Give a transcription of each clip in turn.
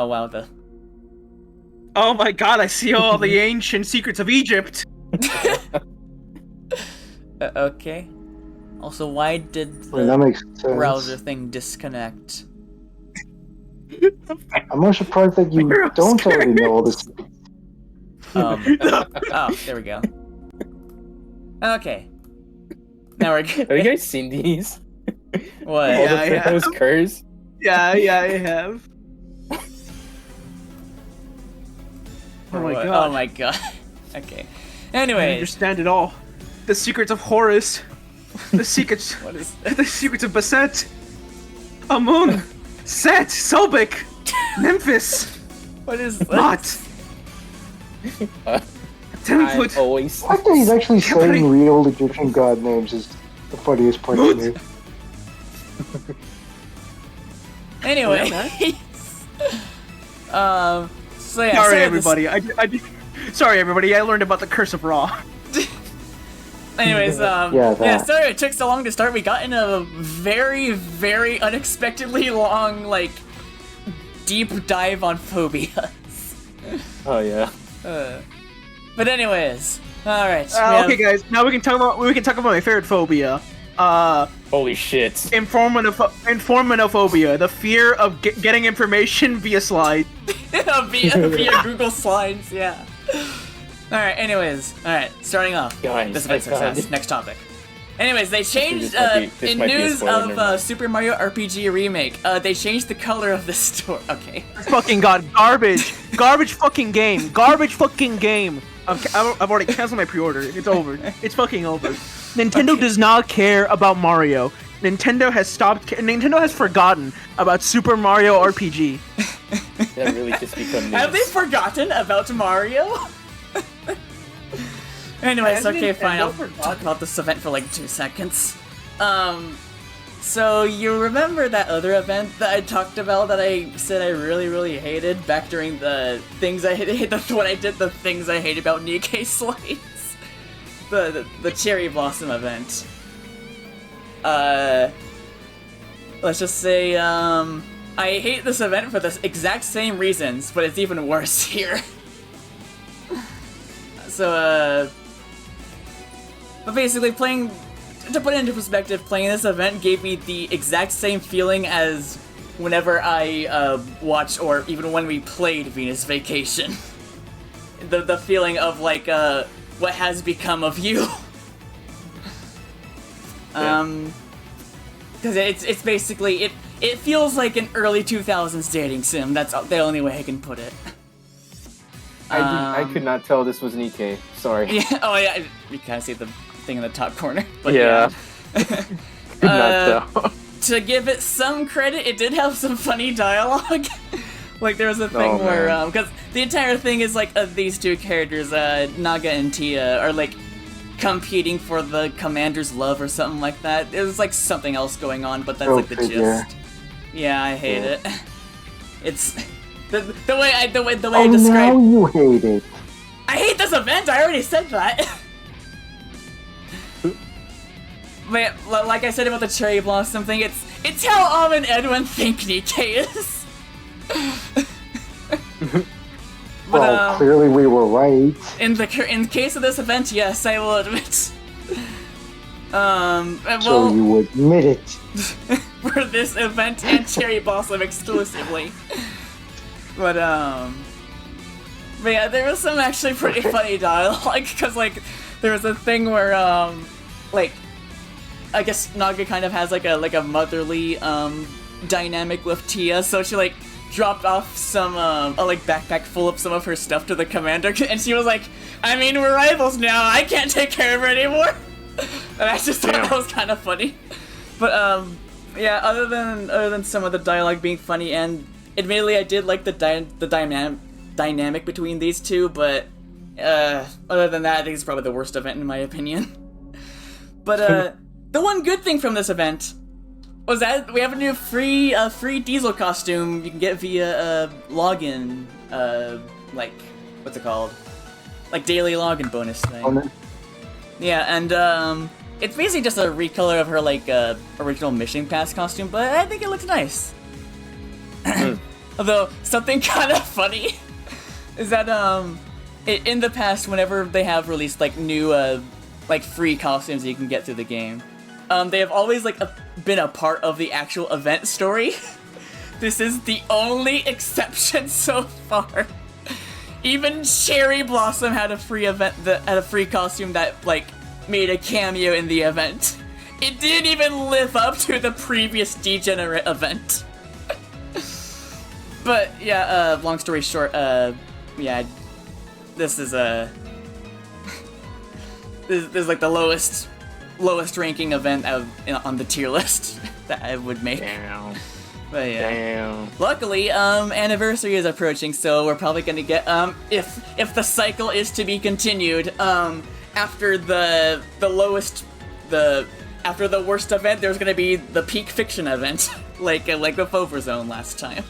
Oh wow, Oh my god, I see all the ancient secrets of Egypt! Okay. Also, why did Wait, that the makes sense. browser thing disconnect? I'm more surprised that you You're don't scared. already know all this. Oh, there we go. Okay. Now we're good. Have you guys seen these? What? All Yeah, the I those have. curves? Yeah, I have. Oh my What? god. Oh my god. Okay. I Anyways, understand it all. The secrets of Horus. The secrets. what is The secrets of Basset. Amun. Set. Sobek. Memphis. what is that? Not. I'm Tenfoot. always. The fact that he's actually Somebody- saying real Egyptian god names is the funniest part to me. Anyway. So yeah. Sorry, so everybody. Sorry, everybody. I learned about the Curse of Ra. Anyways, Yeah, that. sorry it took so long to start. We got in a very, very unexpectedly long, like, deep dive on phobias. Oh yeah. But anyways, all right. Okay, guys. Now we can talk about my favorite phobia. Holy shit. Informanophobia, the fear of getting information via slide. via Google Slides, yeah. All right. Anyways, all right. Starting off. Guys, This is my I success. found- Next topic. Anyways, they changed this in might be a news spoiler, of never mind. Super Mario RPG Remake. They changed the color of the store. Okay. Fucking god, garbage, garbage fucking game, garbage fucking game. I've already canceled my pre-order. It's over. It's fucking over. Nintendo does not care about Mario. Nintendo has forgotten about Super Mario RPG. That really just become news. Have they forgotten about Mario? Anyways, Has okay, fine. I'll Nintendo forgotten? talk about this event for like 2 seconds. So you remember that other event that I talked about that I said I really, really hated back during the things I hated, when I did the things I hate about Nikkei slides? The Cherry Blossom event. Let's just say, I hate this event for the exact same reasons, but it's even worse here. So, but basically to put it into perspective, playing this event gave me the exact same feeling as whenever I watched, or even when we played Venus Vacation. The feeling of like, what has become of you? Because it's basically, it feels like an early 2000s dating sim. That's the only way I can put it. I could not tell this was an EK. Sorry. Yeah. Oh yeah. You kind of see the thing in the top corner. But Yeah. yeah. Not tell. To give it some credit, it did have some funny dialogue. Like there was a thing Oh, where man. because the entire thing is like these two characters, Naga and Tia, are like competing for the commander's love or something like that. There's like something else going on, but that's like the figure. gist. Yeah, I hate it. It's the way I Oh, describe. now you hate it. I hate this event. I already said that. But like I said about the cherry blossom thing, it's how Am and Edwin think Nikkei is. But Well, clearly we were right. in case of this event, yes, I will admit. Well, So you admit it. for this event and cherry blossom exclusively. But yeah, there was some actually pretty funny dialogue because like there was a thing where like I guess Naga kind of has like a motherly dynamic with Tia, so she like dropped off some a like backpack full of some of her stuff to the commander, and she was like, I mean, we're rivals now, I can't take care of her anymore. And I just thought that was kind of funny. But yeah, other than some of the dialogue being funny, and admittedly I did like the dynamic between these two, but other than that, I think it's probably the worst event in my opinion. But the one good thing from this event was that we have a new free diesel costume you can get via login, like what's it called? Like daily login bonus thing. Oh, no. Yeah, and it's basically just a recolor of her like original Mission Pass costume, but I think it looks nice. Although something kind of funny is that in the past, whenever they have released like new like free costumes you can get through the game, they have always like been a part of the actual event story. This is the only exception so far. Even Cherry Blossom had a free costume that like made a cameo in the event. It didn't even live up to the previous Degenerate event. But yeah, long story short, yeah, this is this is like the lowest ranking event on the tier list that I would make. Damn. But yeah. Damn. Luckily, anniversary is approaching, so we're probably gonna get if the cycle is to be continued, after the worst event, there's gonna be the peak fiction event, like with Overzone last time.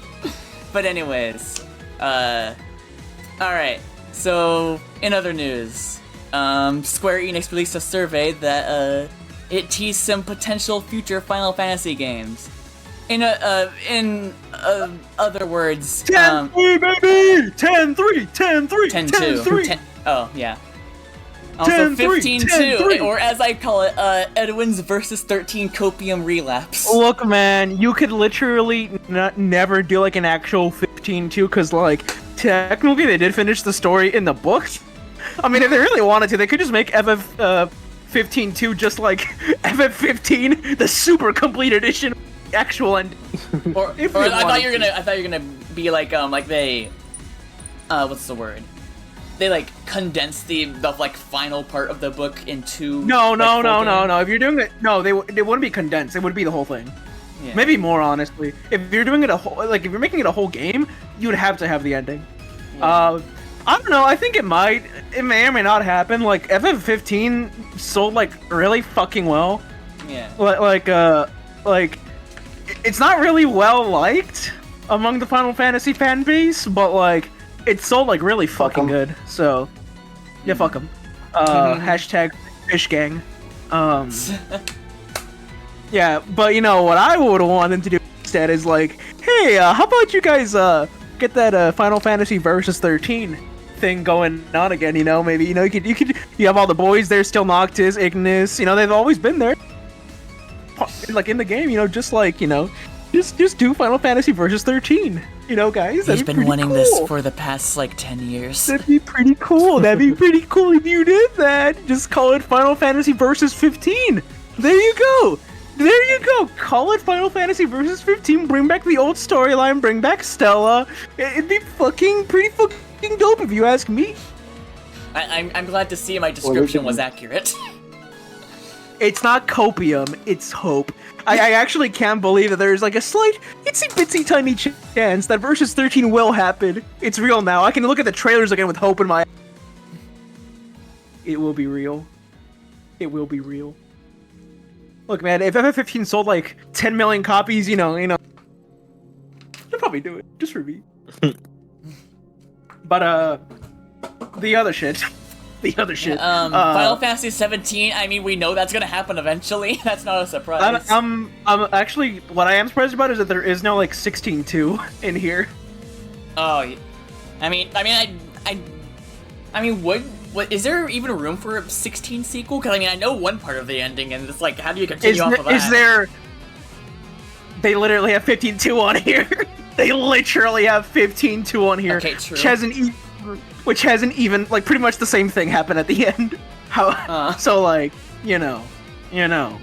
But anyways, alright. So in other news, Square Enix released a survey that it teased some potential future Final Fantasy games. In other words, 10-3, baby! 10-3, 10-3, 10-3. Oh, yeah. Also 10-3, 15-2, or as I call it, Edwin's Versus-XIII copium relapse. Look, man, you could literally never do like an actual 15-2, because like technically they did finish the story in the books. I mean, if they really wanted to, they could just make FF15-2 just like FF15, the super complete edition. Actual end. Or I thought you were gonna be like they what's the word? They like condense the like final part of the book into No. If you're doing it, no, they wouldn't be condensed. It would be the whole thing. Yeah. Maybe more honestly. If you're doing it if you're making it a whole game, you would have to have the ending. Yeah. I don't know. I think it may or may not happen. Like FF15 sold like really fucking well. Yeah. Like. It's not really well liked among the Final Fantasy fan base, but like it sold like really fucking good. So yeah, fuck them. Hashtag fish gang. Yeah, but you know what I would want them to do instead is like, hey, how about you guys get that Final Fantasy Versus-XIII thing going on again? You know, maybe you have all the boys there still, Noctis, Ignis. You know, they've always been there. Like in the game, you know, just like, you know, just do Final Fantasy Versus-XIII, you know, guys. He's been wanting this for the past like 10 years. That'd be pretty cool. That'd be pretty cool if you did that. Just call it Final Fantasy Versus-XV. There you go. Call it Final Fantasy Versus-XV. Bring back the old storyline. Bring back Stella. It'd be pretty fucking dope if you ask me. I'm glad to see my description was accurate. It's not copium, it's hope. I actually can't believe that there's like a slight, itsy-bitsy tiny chance that Versus-XIII will happen. It's real now. I can look at the trailers again with hope in my... It will be real. It will be real. Look, man, if FF15 sold like 10 million copies, you know, I'll probably do it, just for me. But, the other shit... Final Fantasy 17. I mean, we know that's gonna happen eventually. That's not a surprise. I'm actually, what I am surprised about is that there is no like 16-2 in here. Oh, I mean, what is there even room for a 16 sequel? Because I mean, I know one part of the ending, and it's like, how do you continue off of that? Is there? They literally have 15-2 on here. They literally have 15-2 on here. Okay, true. Which hasn't even, like, pretty much the same thing happen at the end. So, like, you know. Yeah.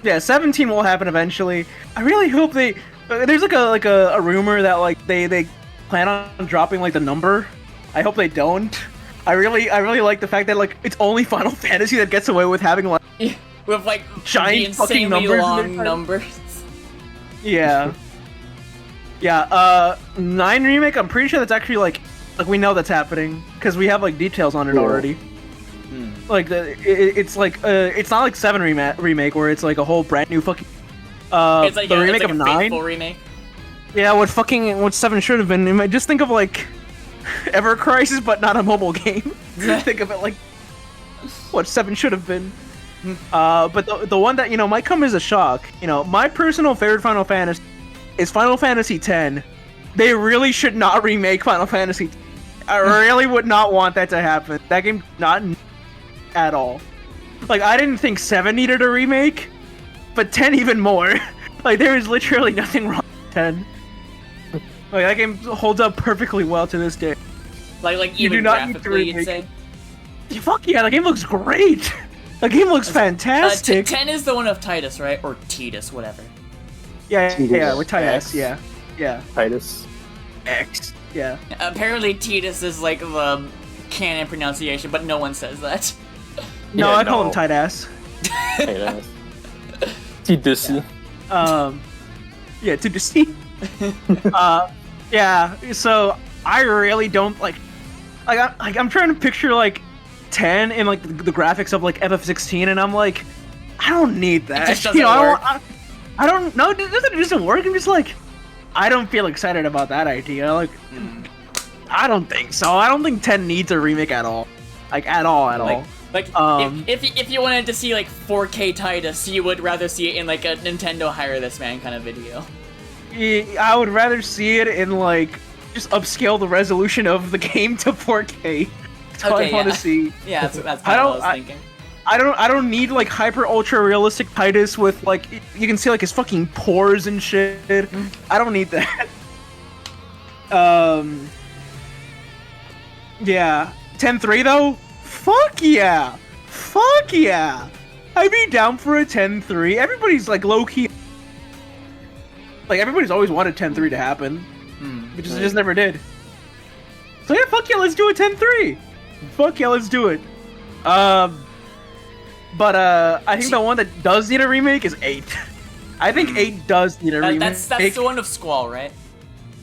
Yeah, 17 will happen eventually. I really hope they... There's, like a rumor that, like, they plan on dropping, like, the number. I hope they don't. I really like the fact that, like, it's only Final Fantasy that gets away with having, like... with, like, giant fucking long numbers. Yeah. 9 remake, I'm pretty sure that's actually like we know that's happening because we have like details on it already. Like it's like it's not like 7 remake where it's like a whole brand new fucking it's like the remake it's like of 9 remake. Yeah, what 7 should have been. Just think of like Ever Crisis but not a mobile game. Think of it like what 7 should have been. But the one that might come as a shock. My personal favorite Final Fantasy is Final Fantasy X. They really should not remake Final Fantasy X. I really would not want that to happen. That game not at all. Like, I didn't think 7 needed a remake, but 10 even more. Like, there is literally nothing wrong with 10. Like, that game holds up perfectly well to this day. Like You even do not need to graphically, you'd remake. say? Fuck yeah, the game looks great! The game looks fantastic! 10 is the one of Titus, right? Or Titus, whatever. Yeah, with X. Titus, yeah. Titus. X, yeah. Apparently Titus is like the canon pronunciation, but no one says that. No, Yeah, I call no. him Titus. Titus. Titus. Yeah, to deceive. Yeah, so I really don't I'm trying to picture like 10 and like the graphics of like FF16, and I'm like, I don't need that. It just doesn't work. I don't know. It doesn't work. I'm just like, I don't feel excited about that idea. Like, I don't think so. I don't think 10 needs a remake at all. Like, at all. Like, if you wanted to see like 4K Titus, you would rather see it in like a Nintendo Hire This Man kind of video. I would rather see it in like just upscale the resolution of the game to 4K. That's all I want to see. Yeah, that's kind of what I was thinking. I don't need like hyper ultra realistic Titus with like you can see like his fucking pores and shit. I don't need that. Yeah. 10.3 though? Fuck yeah! I'd be down for a 10.3. Everybody's like low key. Like everybody's always wanted 10.3 to happen, but just never did. So yeah, fuck yeah, let's do a 10.3. Fuck yeah, let's do it. But I think the one that does need a remake is 8. I think 8 does need a remake. That's the one of Squall, right?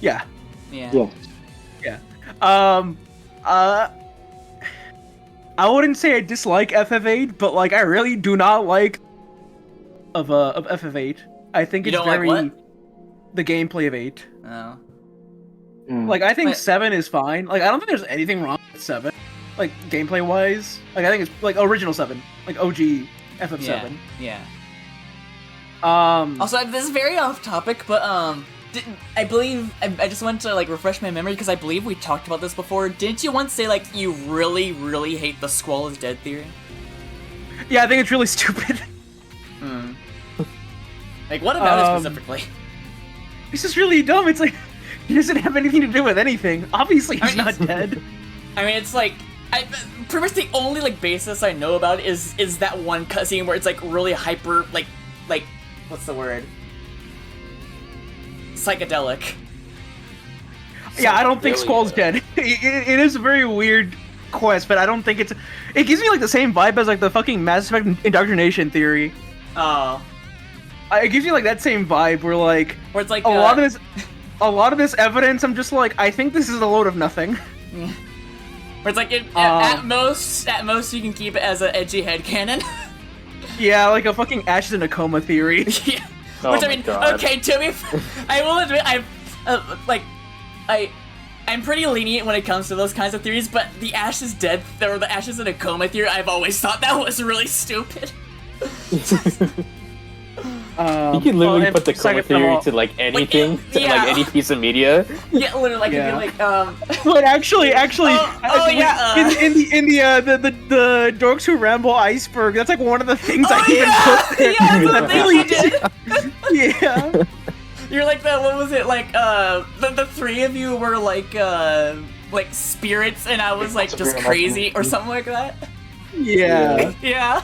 Yeah. Yeah. I wouldn't say I dislike FF8, but like I really do not like of FF8. I think You it's don't like very what? the gameplay of 8. Oh. Like I think But- 7 is fine. Like I don't think there's anything wrong with 7. Like gameplay wise. Like I think it's like original 7. Like OG FF7. Yeah. Um Also, this is very off topic, but I believe I just want to like refresh my memory because I believe we talked about this before. Didn't you once say like you really, really hate the Squall is dead theory? yeah, I think it's really stupid. Like, what about it specifically? It's just really dumb. It's like he doesn't have anything to do with anything. Obviously he's not dead. I mean, it's like pretty much the only like basis I know about is that one cutscene where it's like really hyper like what's the word? Psychedelic. Yeah, I don't think Squall's dead. It is a very weird quest, but I don't think it's. It gives me like the same vibe as like the fucking Mass Effect indoctrination theory. Oh. It gives you like that same vibe where like Where it's like a lot of this evidence. I'm just like, I think this is a load of nothing. Where it's like at most you can keep it as an edgy headcanon. Yeah, like a fucking ashes in a coma theory. Yeah. Oh Which I my mean, God. okay, to be I will admit I'm pretty lenient when it comes to those kinds of theories, but the ashes dead or the ashes in a coma theory, I've always thought that was really stupid. You can literally put the coma theory to like anything, to like any piece of media. Yeah, literally, like Yeah. if you like But actually, yeah. in the Dorks Who Ramble iceberg, that's like one of the things I even put there. Yeah, that's what they did. Yeah. You're like the what was it like the three of you were like spirits and I was like just crazy or something like that. Yeah. Yeah.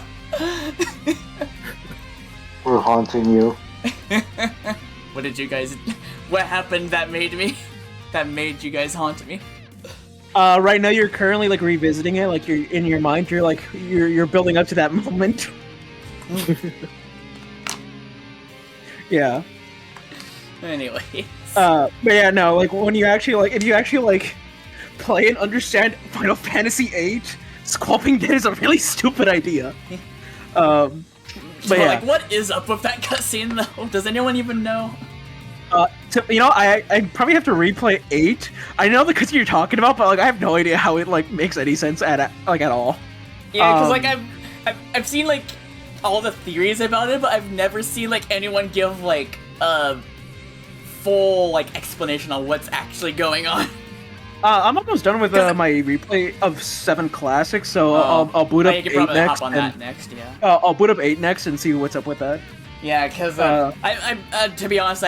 We're haunting you. What did you guys? What happened that made you guys haunt me? Right now you're currently like revisiting it, like you're in your mind, you're like you're building up to that moment. Yeah. Anyway. But yeah, no, like when you actually like if you actually like play and understand Final Fantasy VIII, Squall-Ping Dead is a really stupid idea. But yeah. Like, what is up with that cutscene though? Does anyone even know? I probably have to replay 8. I know the cutscene you're talking about, but like I have no idea how it like makes any sense at all. Yeah, because like I've seen like all the theories about it, but I've never seen like anyone give like a full like explanation on what's actually going on. I'm almost done with my replay of 7 Classics, so I'll boot up 8 next. Hop on that next, yeah. I'll boot up 8 next and see what's up with that. Yeah, because I to be honest,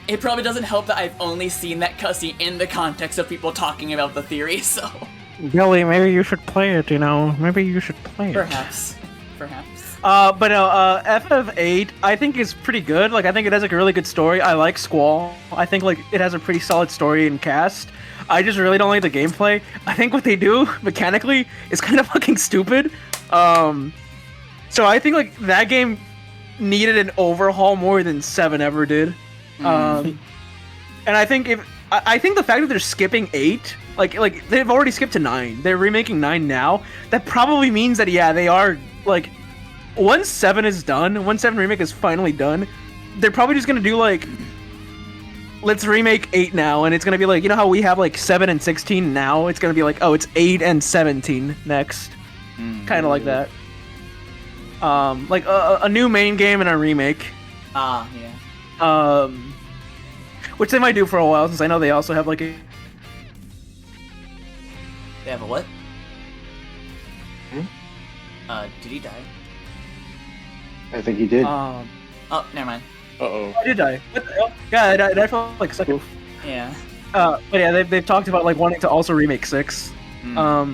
it probably doesn't help that I've only seen that cutscene in the context of people talking about the theory, so... Billy, maybe you should play it, you know? Maybe you should play it. Perhaps. But no, FF8, I think is pretty good. Like, I think it has like a really good story. I like Squall. I think like it has a pretty solid story and cast. I just really don't like the gameplay. I think what they do mechanically is kind of fucking stupid. So I think like that game needed an overhaul more than 7 ever did. And I think I think the fact that they're skipping 8, like they've already skipped to 9. They're remaking 9 now. That probably means that yeah, they are like once 7 is done, once 7 remake is finally done, they're probably just gonna do like let's remake 8 now, and it's gonna be like, you know how we have like 7 and 16 now? It's gonna be like, oh, it's 8 and 17 next. Kind of like that. Like a new main game and a remake. Yeah. Which they might do for a while, since I know they also have like a... They have a what? Did he die? I think he did. Oh, never mind. Uh-oh. I did die. What the hell? Yeah, I died for like a second. Yeah. But yeah, they've talked about like wanting to also remake 6. But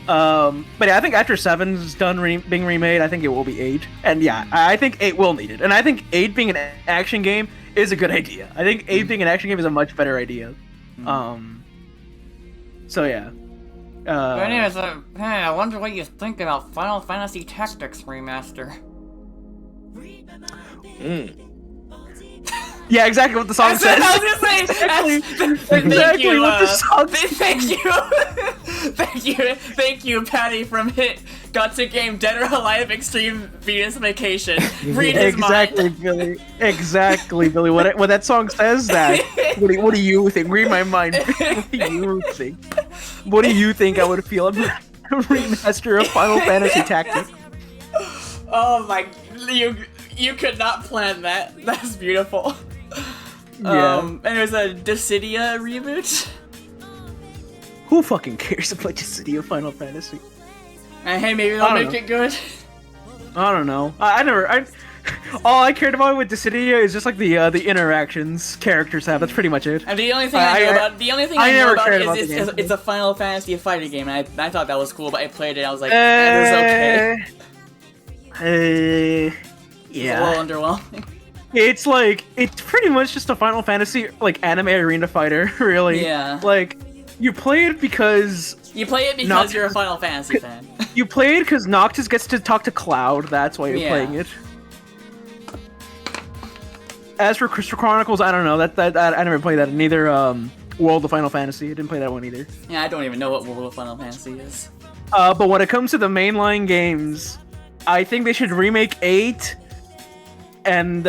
yeah, I think after 7's done being remade, I think it will be 8. And yeah, I think 8 will need it. And I think 8 being an action game is a good idea. I think 8 being an action game is a much better idea. So yeah. But anyways, I wonder what you think about Final Fantasy Tactics Remaster. Yeah, exactly what the song says. I was gonna say. Exactly what the song says. Thank you, Patty from Hit. Got to game Dead or Alive Extreme Venus Vacation. Read his mind. Billy. Exactly, Billy. What that song says that. What do you think? Read my mind. What do you think? What do you think I would feel about a remaster of Final Fantasy Tactics? Oh my! You could not plan that. That's beautiful. Yeah. And there's a Dissidia reboot. Who fucking cares about Dissidia Final Fantasy? Hey, maybe they'll make it good. I don't know. All I cared about with Dissidia is just like the interactions characters have. That's pretty much it. And the only thing I know about is it's a Final Fantasy fighting game, and I thought that was cool, but I played it. I was like, it was okay. Yeah. It's a little underwhelming. It's pretty much just a Final Fantasy like anime arena fighter, really. Yeah. Like you play it because you're a Final Fantasy fan. You play it because Noctis gets to talk to Cloud. That's why you're playing it. As for Crystal Chronicles, I don't know. That I never played that. Neither World of Final Fantasy. I didn't play that one either. Yeah, I don't even know what World of Final Fantasy is. But when it comes to the mainline games, I think they should remake 8 and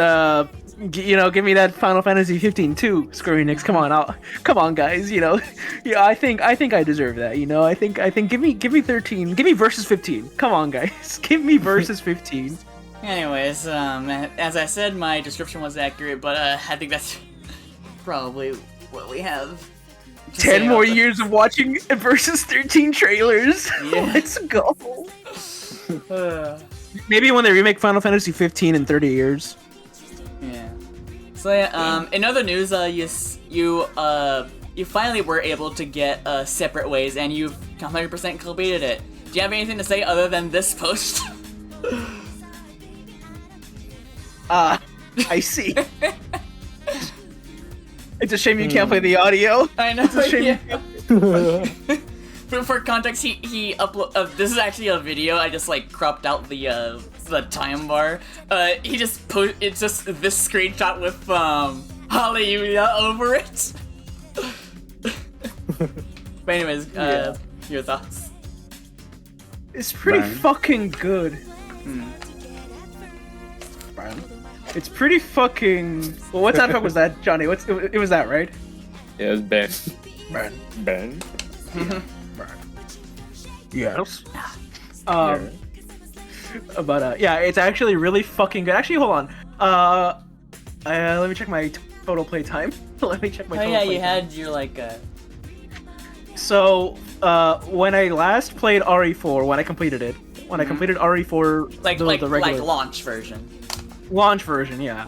give me that Final Fantasy 15 too. Square Enix, come on, guys. I think I deserve that. I think give me 13, give me Versus-XIII. Come on, guys, give me Versus-XIII. Anyways, as I said, my description was accurate, but I think that's probably what we have. 10 more years of watching Versus-XIII trailers. Yeah. Let's go. Maybe when they remake Final Fantasy 15 in 30 years. Yeah. So yeah, in other news, you finally were able to get separate ways, and you've 100% completed it. Do you have anything to say other than this post? I see. It's a shame you can't play the audio. I know. It's a shame. Yeah. For context, he upload. This is actually a video. I just cropped out the time bar. He just it's just this screenshot with Hallelujah over it. But anyways, your thoughts? It's pretty fucking good. It's pretty fucking. Well, what type of was that, Johnny? It was that, right? Yeah, it was Ben. Ben. Yes. But yeah, it's actually really fucking good. Actually, hold on. Let me check my total playtime. Let me check my total you had your like. So, when I last played RE4, when I completed it, I completed RE4, the regular like launch version. Launch version, yeah.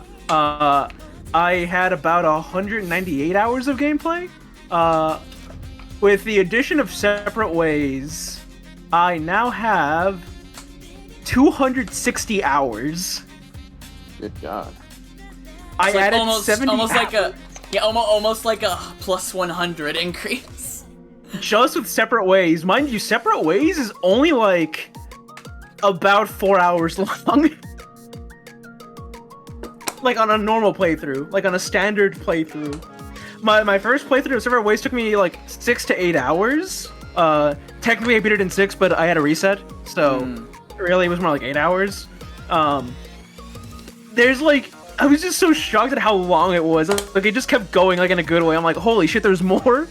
I had about 198 hours of gameplay. With the addition of Separate Ways, I now have 260 hours. Good God. I like added almost, 70 almost hours. like a almost like a plus 100 increase. Just with Separate Ways. Mind you, Separate Ways is only like about 4 hours long. Like on a normal playthrough, like on a standard playthrough. My first playthrough of Separate Ways took me like 6 to 8 hours. Technically I beat it in 6, but I had a reset, so really it was more like 8 hours. There's like, I was just so shocked at how long it was. Like it just kept going like in a good way. I'm like, holy shit, there's more.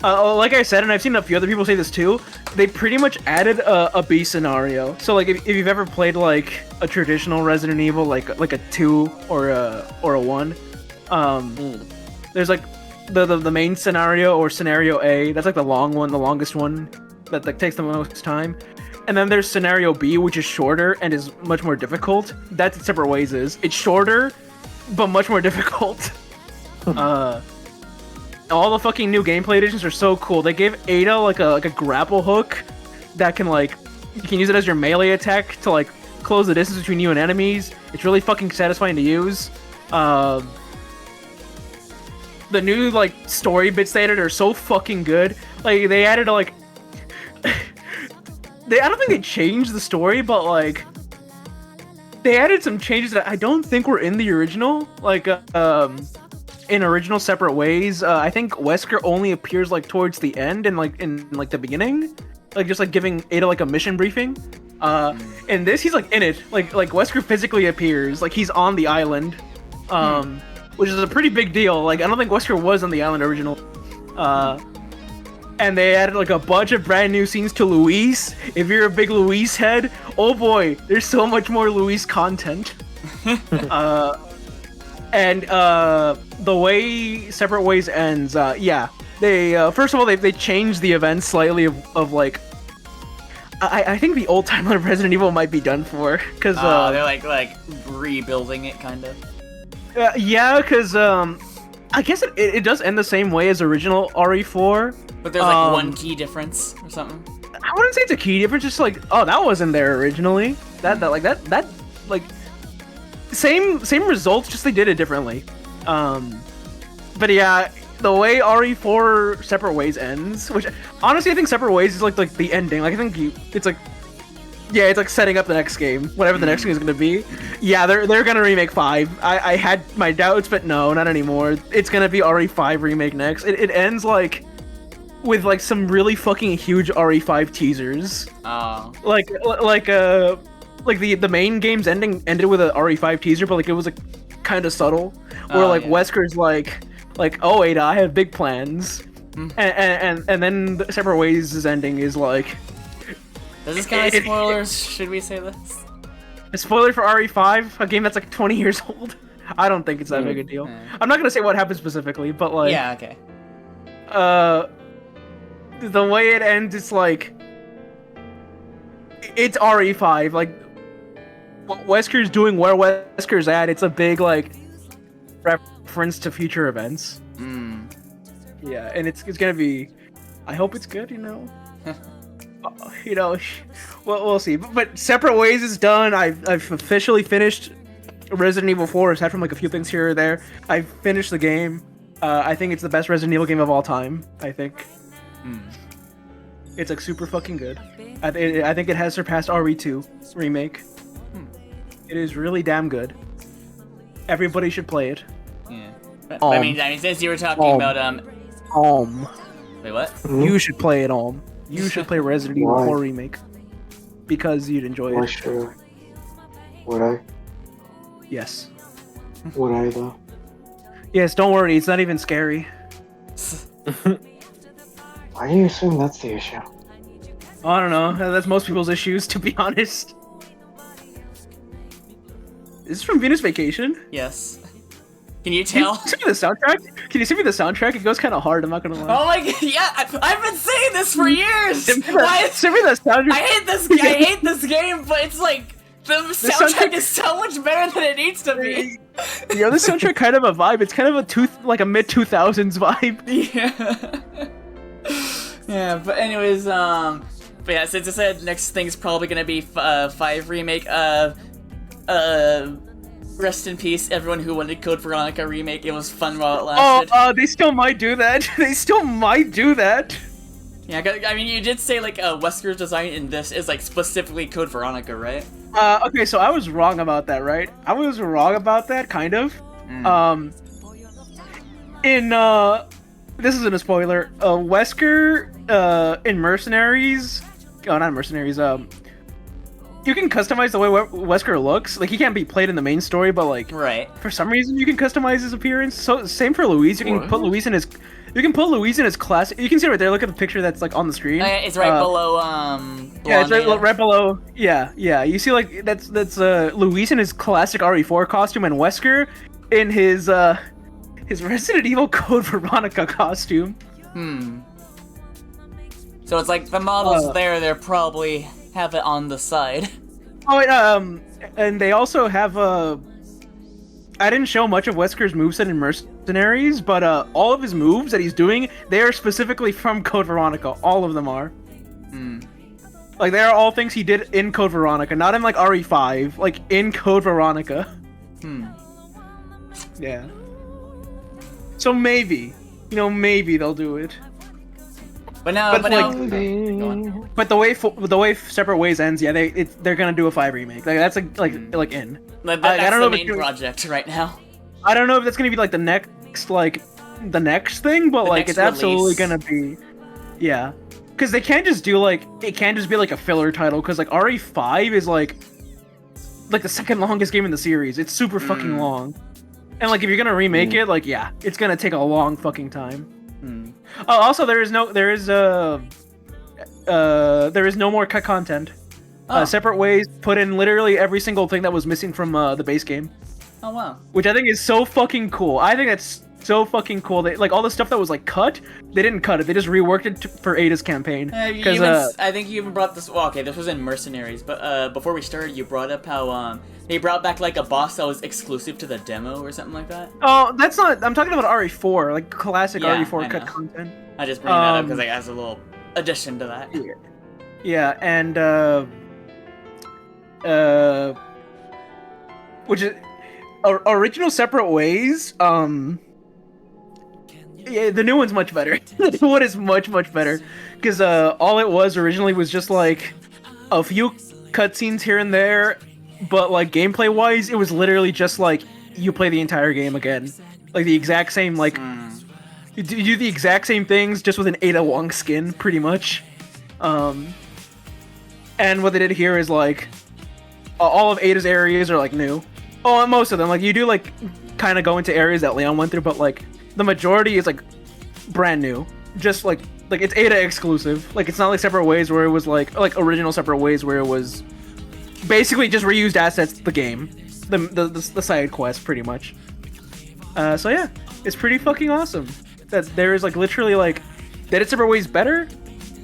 Like I said, and I've seen a few other people say this too, they pretty much added a B scenario. So like if you've ever played like a traditional Resident Evil, like a 2 or a 1, there's like the main scenario or scenario A. That's like the long one, the longest one that like takes the most time. And then there's scenario B, which is shorter and is much more difficult. That's what Separate Ways is. It's shorter, but much more difficult. All the fucking new gameplay additions are so cool. They gave Ada like a grapple hook that can like, you can use it as your melee attack to like close the distance between you and enemies. It's really fucking satisfying to use. The new like story bits they added are so fucking good. Like they added like I don't think they changed the story, but like they added some changes that I don't think were in the original. Like in original Separate Ways, I think Wesker only appears like towards the end and like in like the beginning, like just like giving Ada like a mission briefing. In this, he's like in it, like Wesker physically appears, like he's on the island, which is a pretty big deal. Like I don't think Wesker was on the island original. And they added like a bunch of brand new scenes to Luis. If you're a big Luis head, oh boy, there's so much more Luis content. And the way Separate Ways ends, yeah, they first of all they changed the events slightly of like, I think the old timeline of Resident Evil might be done for, because they're like rebuilding it kind of. Yeah, because I guess it does end the same way as original RE4. But there's like one key difference or something. I wouldn't say it's a key difference. Just like, oh, that wasn't there originally. That like same results, just they did it differently. But yeah, the way RE4 Separate Ways ends, which honestly I think Separate Ways is like the ending. Like I think it's like, yeah, it's like setting up the next game, whatever the next game is gonna be. Yeah, they're gonna remake 5. I had my doubts, but no, not anymore. It's gonna be RE5 remake next. It ends like with like some really fucking huge RE5 teasers. Oh. Like the main game's ending ended with a RE5 teaser, but like it was like kind of subtle. Where like Wesker's like, oh Ada, I have big plans, and then the Separate Ways' ending is like. Does this count as spoilers? Should we say this? A spoiler for RE5, a game that's like 20 years old. I don't think it's that big a deal. I'm not gonna say what happens specifically, but like. Yeah. Okay. The way it ends, it's like. It's RE5, like. What Wesker's doing, where Wesker's at, it's a big like. Reference to future events. Yeah, and it's gonna be. I hope it's good, you know. You know, we'll see. But Separate Ways is done. I've officially finished Resident Evil 4, aside from like a few things here or there. I've finished the game. I think it's the best Resident Evil game of all time. I think. It's like super fucking good. I think it has surpassed RE2 remake. It is really damn good. Everybody should play it. Yeah. But, I mean, since you were talking about Wait, what? You should play it, You should play Resident Evil 4 remake because you'd enjoy it. Sure. Would I? Yes. Would I though? Yes. Don't worry. It's not even scary. Why do you assume that's the issue? I don't know. That's most people's issues, to be honest. Is this from Venus Vacation? Yes. Can you tell? Can you send me the soundtrack? Can you send me the soundtrack? It goes kind of hard. I'm not gonna lie. Oh my god! Yeah, I've been saying this for years. Send me the soundtrack. I hate this game, but it's like the soundtrack is so much better than it needs to be. Yeah, the soundtrack kind of a vibe. It's kind of a mid 2000s vibe. Yeah. Yeah, but anyways, but yeah, since I said next thing's probably gonna be 5 remake. Rest in peace, everyone who wanted Code Veronica remake. It was fun while it lasted. Oh, they still might do that. They still might do that. Yeah, I mean, you did say like Wesker's design in this is like specifically Code Veronica, right? Okay, so I was wrong about that, right? I was wrong about that, kind of. This isn't a spoiler. Wesker, in Mercenaries. Oh, not Mercenaries. You can customize the way Wesker looks. Like, he can't be played in the main story, but like, right. For some reason, you can customize his appearance. So same for Louise. You can put Louise in his. You can put Louise in his classic. You can see right there. Look at the picture that's like on the screen. It's right below. Yeah, it's right below. Yeah. You see, like that's Louise in his classic RE4 costume, and Wesker in his Resident Evil Code Veronica costume. So it's like the models they're probably have it on the side. Oh, and they also have I didn't show much of Wesker's moveset in Mercenaries, but all of his moves that he's doing, they are specifically from Code Veronica. All of them are. Like, they are all things he did in Code Veronica, not in like RE5, like in Code Veronica. Yeah. So maybe they'll do it. But the way Separate Ways ends, yeah, they're gonna do a 5 remake. Like, that's like in. That's I don't know the if main project right now. I don't know if that's gonna be like the next thing, but like it's absolutely gonna be, yeah. Because they can't just do it can't just be like a filler title. Because like RE5 is like the second longest game in the series. It's super fucking long, and like if you're gonna remake it, like yeah, it's gonna take a long fucking time. Oh, also there is no more cut content. Separate Ways put in literally every single thing that was missing from the base game. Oh wow. Which I think is so fucking cool. I think that's so fucking cool. They, like, all the stuff that was like cut, they didn't cut it. They just reworked it for Ada's campaign. I think you even brought this. Well, okay, this was in Mercenaries, but before we started, you brought up how they brought back like a boss that was exclusive to the demo or something like that. Oh, that's not. I'm talking about RE4, like classic RE4 cut content. I just bring that up because it has a little addition to that. Yeah, and which is original Separate Ways. Yeah, the new one's much better. The new one is much better because all it was originally was just like a few cutscenes here and there, but like gameplay wise, it was literally just like you play the entire game again, like the exact same like you do the exact same things just with an Ada Wong skin, pretty much. And what they did here is like all of Ada's areas are like new. Oh, most of them, like you do like kind of go into areas that Leon went through, but like the majority is like brand new. Just like it's Ada exclusive. Like it's not like Separate Ways where it was like original Separate Ways where it was basically just reused assets the game, the side quest pretty much. So yeah, it's pretty fucking awesome that there is like literally like they did Separate Ways better,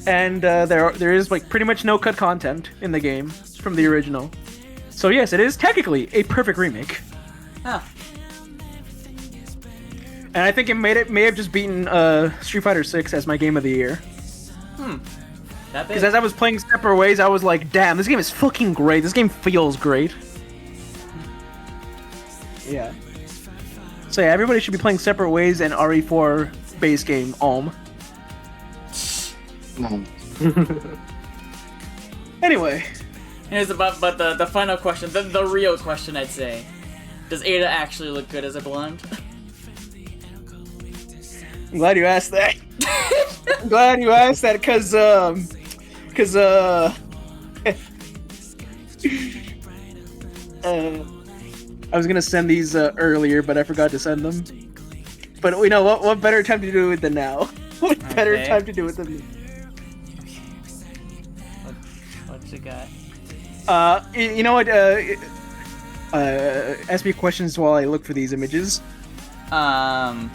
and there is like pretty much no cut content in the game from the original. So yes, it is technically a perfect remake. Huh. And I think it may have just beaten Street Fighter 6 as my game of the year. Because as I was playing Separate Ways, I was like, damn, this game is fucking great. This game feels great. Yeah. So yeah, everybody should be playing Separate Ways and RE4 base game, Anyway. Here's but the final question, the real question, I'd say. Does Ada actually look good as a blonde? I'm glad you asked that. I'm glad you asked that, cause I was gonna send these earlier, but I forgot to send them. But we know what better time to do it than now? What better time to do it than you got? You know what? Ask me questions while I look for these images. Well,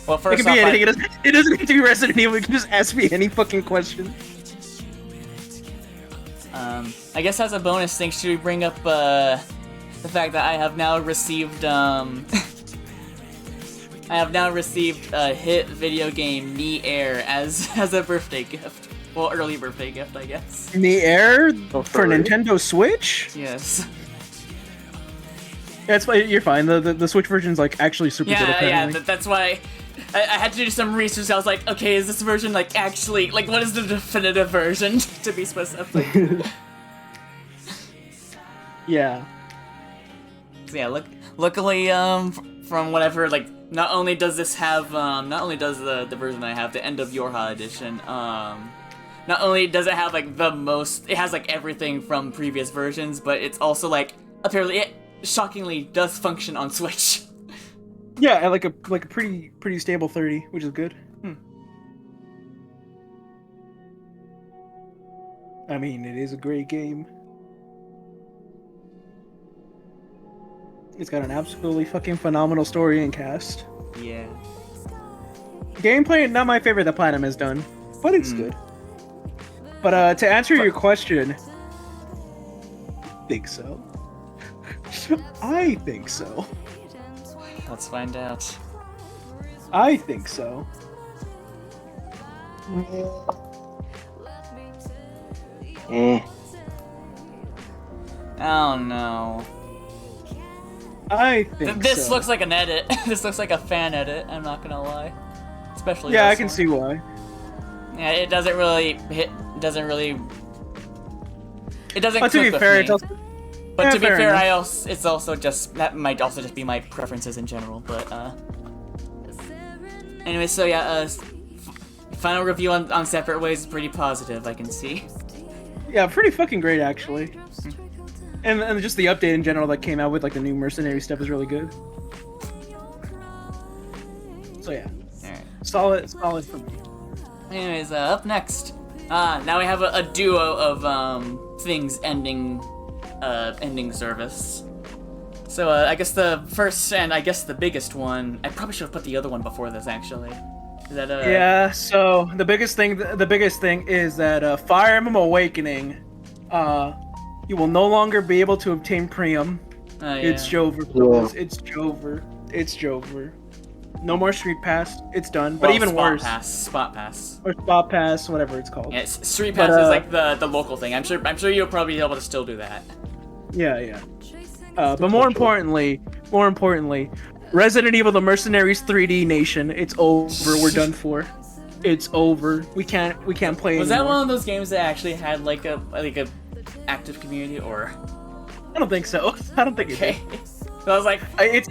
It first can be off, anything. It doesn't need to be Resident Evil. You can just ask me any fucking question. I guess as a bonus thing, should we bring up the fact that I have now received a hit video game Nier as a birthday gift. Well, early birthday gift, I guess. Nier Oh, for really? Nintendo Switch? Yes. That's fine. You're fine. The Switch version's like actually super good. Yeah, Apparently. that's why I had to do some research. I was like, okay, is this version like actually like what is the definitive version to be specific? Yeah. So yeah, luckily, from whatever, like, not only does this have, not only does the version I have, the End of Yorha edition, not only does it have, like, it has, like, everything from previous versions, but it's also, like, apparently it shockingly does function on Switch. Yeah, like a pretty stable 30, which is good. I mean, it is a great game. It's got an absolutely fucking phenomenal story and cast. Yeah. Gameplay, not my favorite that Platinum has done, but it's good. But to answer your question, think so. I think so. Let's find out. I think so. Oh no. I think This so. looks like an edit. This looks like a fan edit, I'm not gonna lie. Especially Yeah, this I can one. see why. Yeah, it doesn't really hit. Doesn't really. It doesn't. But to click be with fair, me. it's also... But Yeah, to be fair fair, enough. it's also just that might also just be my preferences in general. But anyway, so yeah, final review on Separate Ways is pretty positive. I can see. Yeah, pretty fucking great actually. And just the update in general that came out with like the new mercenary stuff is really good. So yeah, Alright. solid for me. Anyways, up next, now we have a duo of things ending service. So I guess the first and I guess the biggest one. I probably should have put the other one before this actually. Is that Yeah, so the biggest thing is that Fire Emblem Awakening, you will no longer be able to obtain Priam. yeah. It's Jover. Yeah. It's Jover. It's Jover. No more Street Pass. It's done. But even worse. Spot Pass. Or Spot Pass, whatever it's called. Yeah, Street Pass is like the local thing. I'm sure you'll probably be able to still do that. Yeah. But more importantly, Resident Evil: The Mercenaries 3D Nation. It's over. We're done for. It's over. We can't play Was that anymore. one of those games that actually had like a active community or? I don't think so. I don't think it Okay. did. So I was like, It's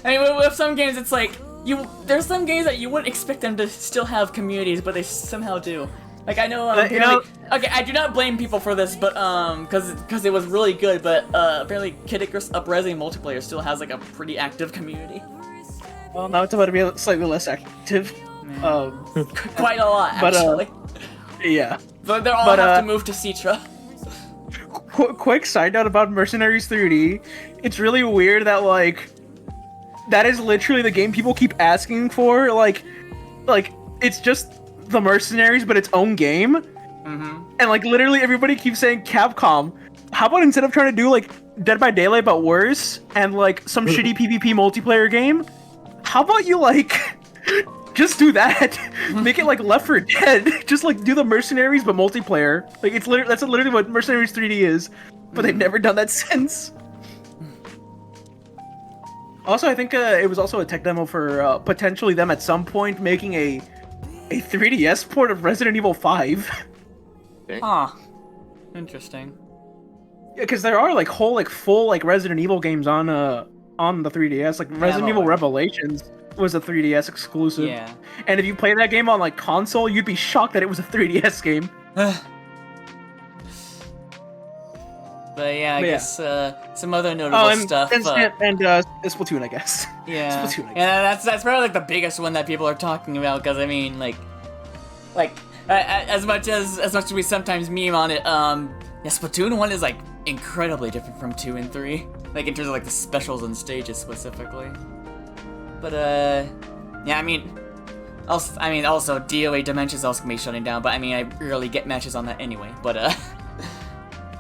with some games it's like there's some games that you wouldn't expect them to still have communities, but they somehow do. Like I know, okay, I do not blame people for this, but because it was really good, but apparently Kid Icarus Uprising multiplayer still has like a pretty active community. well, now it's about to be slightly less active. Quite a lot, But, actually. Yeah. But they're all have to move to Citra. Quick side note about Mercenaries 3D. It's really weird that like that is literally the game people keep asking for. Like it's just the Mercenaries, but its own game. And like literally everybody keeps saying Capcom. How about instead of trying to do like Dead by Daylight but worse and like some shitty PvP multiplayer game, how about you like just do that? Make it like Left 4 Dead. Just like do the Mercenaries but multiplayer. Like that's literally what Mercenaries 3D is. But they've never done that since. Also, I think it was also a tech demo for potentially them at some point making a 3DS port of Resident Evil 5. Huh. Interesting. Yeah, because there are like whole like full like Resident Evil games on the 3DS. Like Resident Evil Revelations was a 3DS exclusive. Yeah. And if you play that game on like console, you'd be shocked that it was a 3DS game. But yeah, I But yeah. guess some other notable stuff. And Splatoon, I guess. Yeah, Splatoon, I guess. yeah, that's probably like the biggest one that people are talking about because I mean, like as much as we sometimes meme on it, Yeah, Splatoon 1 is like incredibly different from 2 and 3. Like in terms of like the specials and stages specifically. But yeah, I mean also DOA Dimensions also gonna be shutting down, but I mean I rarely get matches on that anyway. But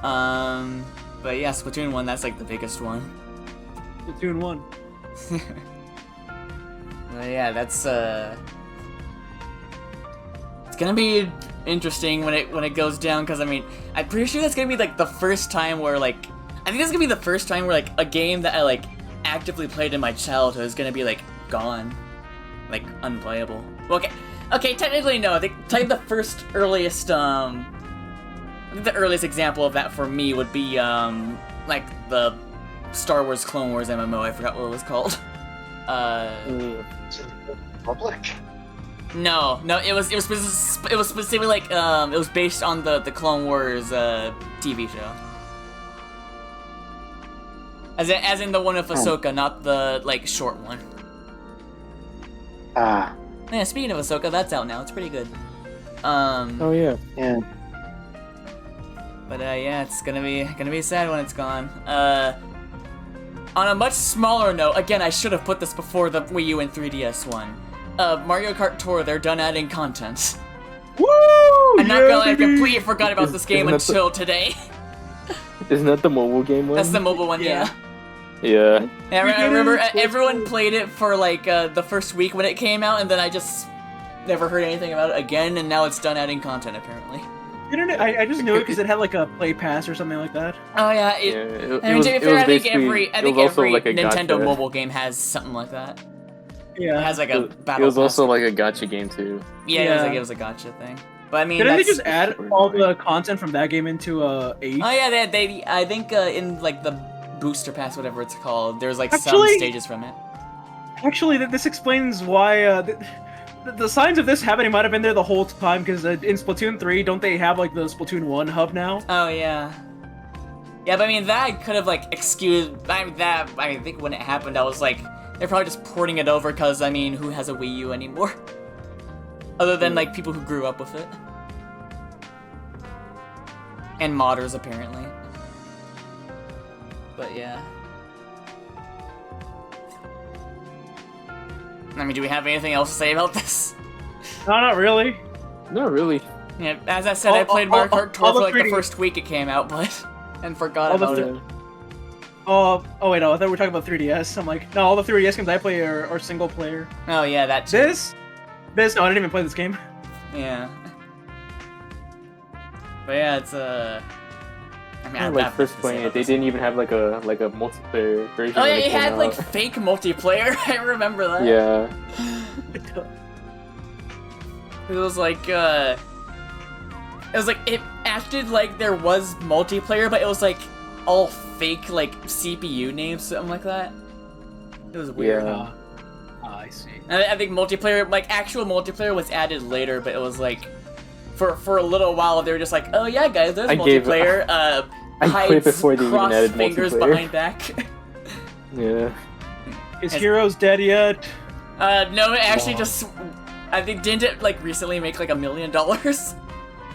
but yeah, Splatoon 1, that's like the biggest one. Splatoon 1. Yeah, that's it's gonna be interesting when it goes down, because I mean I'm pretty sure that's gonna be like the first time where like I think that's gonna be the first time where like a game that I like actively played in my childhood is gonna be like gone, like unplayable. Okay, technically no. I think the first earliest I think the earliest example of that for me would be like the Star Wars Clone Wars MMO. I forgot what it was called. Public? No, it was specifically like it was based on the Clone Wars TV show. As in the one with Ahsoka, not the like short one. Yeah, speaking of Ahsoka, that's out now. It's pretty good. Oh yeah. Yeah. But yeah, it's gonna be sad when it's gone. On a much smaller note, again, I should have put this before the Wii U and 3DS one. Mario Kart Tour, they're done adding content. Woo! I'm not gonna lie, I completely forgot about this game until today. Isn't that the mobile game one? That's the mobile one, yeah. Yeah. I remember everyone played it for like the first week when it came out, and then I just never heard anything about it again, and now it's done adding content apparently. I just knew it because it had like a play pass or something like that. Oh yeah, I think every like a Nintendo gotcha. mobile game has something like that. Yeah. It has like a battle. It was pass. also like a gacha game too. Yeah, it was a gotcha thing. But I mean, Didn't they just add all the content from that game into 8? Oh yeah, they I think in like the booster pass, whatever it's called, there's like some Actually- stages from it. Actually, this explains why the signs of this happening might have been there the whole time, because in Splatoon 3, don't they have like the Splatoon 1 hub now? Oh yeah. Yeah, but I mean that could have like excused. I think when it happened, I was like, they're probably just porting it over because I mean, who has a Wii U anymore? Other than like people who grew up with it. And modders apparently. But yeah. I mean, do we have anything else to say about this? No, not really. Not really. Yeah, as I said, I played Mario Kart Tour for like the first week it came out, but and forgot about it. Oh wait, no, I thought we were talking about 3DS. I'm like, no, all the 3DS games I play are single player. Oh yeah, that too. No, I didn't even play this game. Yeah. But yeah, it's I mean, Like first playing it, they didn't even have like a multiplayer version. Oh yeah, when it came had out. like fake multiplayer. I remember that. Yeah. It was like it acted like there was multiplayer, but it was like all fake like CPU names, something like that. It was weird. Yeah. I see. I think multiplayer, like actual multiplayer, was added later, but it was like for a little while they were just like, oh yeah, guys, there's multiplayer. I quit before they even added fingers multiplayer. behind back. Yeah. Is Heroes dead yet? No, it actually just. I think didn't it like recently make like $1 million?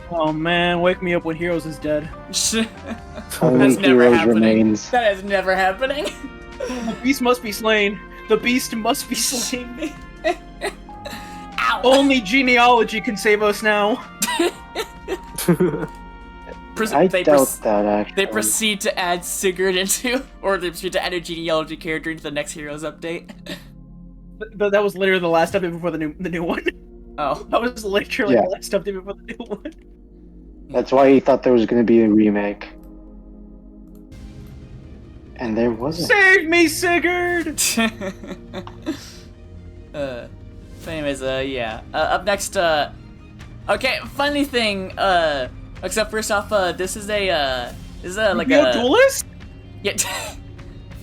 Oh man, wake me up when Heroes is dead. Only That's never Heroes happening. remains. That is never happening. The beast must be slain. The beast must be slain. Ow! Only genealogy can save us now. I doubt that, actually. They proceed to add Sigurd into, or they proceed to add a genealogy character into the next Heroes update. But that was literally the last update before the new one. Oh. That was literally the last update before the new one. That's why he thought there was going to be a remake. And there wasn't. Save me, Sigurd! Anyways, yeah. Up next, okay, funny thing, except first off, this is like a Duelist? Yeah.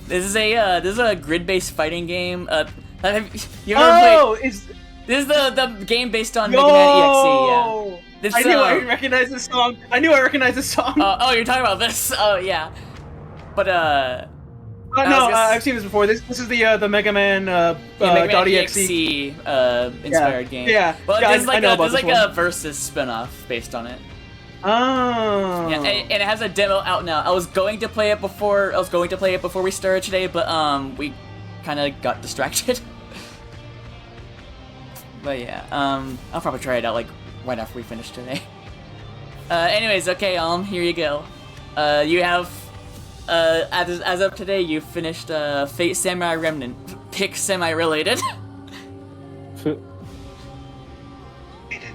This is a grid-based fighting game. Have you ever played? This is the game based on Mega Man EXE. Yeah. I knew I recognized this song. Oh, you're talking about this? Oh yeah. But I've seen this before. This is the Mega Man Mega Man .exe inspired game. Yeah. Well, Yeah, there's I know about like this one. a Versus spin-off based on it. Oh. Yeah, and it has a demo out now. I was going to play it before we started today, but we kind of got distracted. But yeah, I'll probably try it out like right after we finish today. Anyways, okay, here you go. You have as of today, you finished Fate Samurai Remnant. Pick semi-related.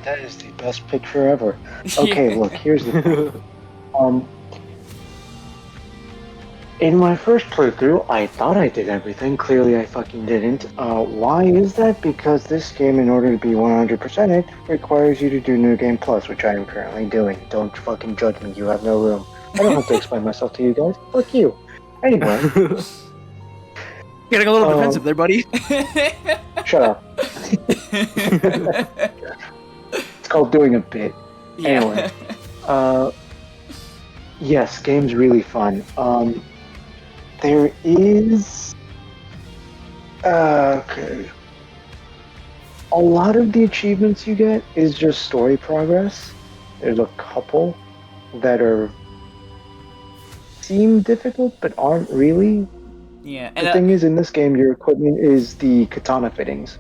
That is the best picture ever. Okay, look, here's the thing. In my first playthrough, I thought I did everything. Clearly, I fucking didn't. Why is that? Because this game, in order to be 100%, requires you to do New Game Plus, which I am currently doing. Don't fucking judge me. You have no room. I don't have to explain myself to you guys. Fuck you. Anyway. Getting a little defensive there, buddy. Shut up. It's called doing a bit. Yeah. Anyway. Yes, game's really fun. There is... okay. A lot of the achievements you get is just story progress. There's a couple that seem difficult, but aren't really. Yeah. And the thing is, in this game, your equipment is the katana fittings.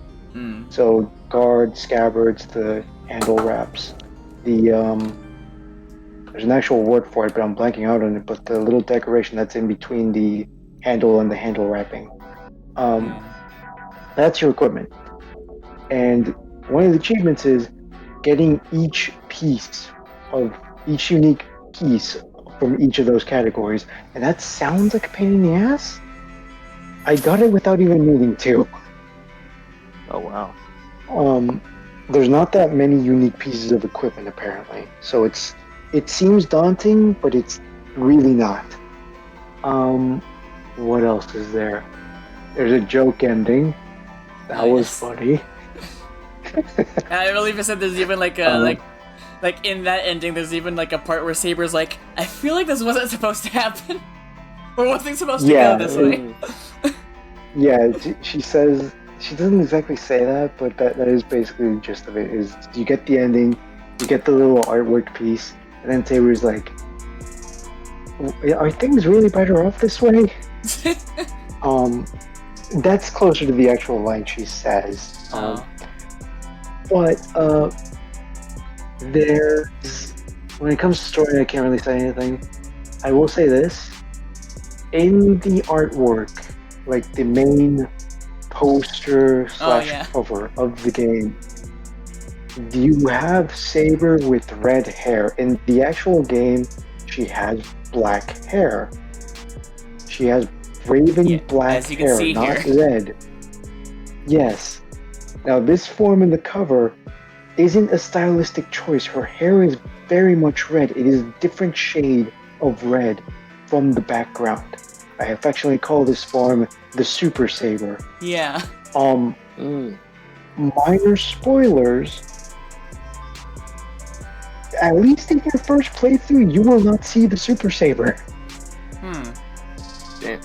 So, guard, scabbards, the handle wraps. There's an actual word for it, but I'm blanking out on it, but the little decoration that's in between the handle and the handle wrapping. That's your equipment. And one of the achievements is getting each unique piece from each of those categories. And that sounds like a pain in the ass. I got it without even needing to. Oh, wow. There's not that many unique pieces of equipment, apparently. So it seems daunting, but it's really not. What else is there? There's a joke ending. That was funny. I believe it said there's even like a like in that ending there's even like a part where Saber's like, I feel like this wasn't supposed to happen. Or wasn't supposed to go this way. Yeah, she says, she doesn't exactly say that, but that is basically the gist of it, is you get the ending, you get the little artwork piece, and then Saber's like, are things really better off this way? That's closer to the actual line she says. But there's, when it comes to story, I can't really say anything. I will say this: in the artwork, like the main poster / cover of the game, you have Saber with red hair. In the actual game, she has black hair. She has raven black hair, not red. Yes. Now, this form in the cover isn't a stylistic choice. Her hair is very much red. It is a different shade of red from the background. I affectionately call this form the Super Saber. Yeah. Minor spoilers. At least in your first playthrough, you will not see the Super Saber. Damn.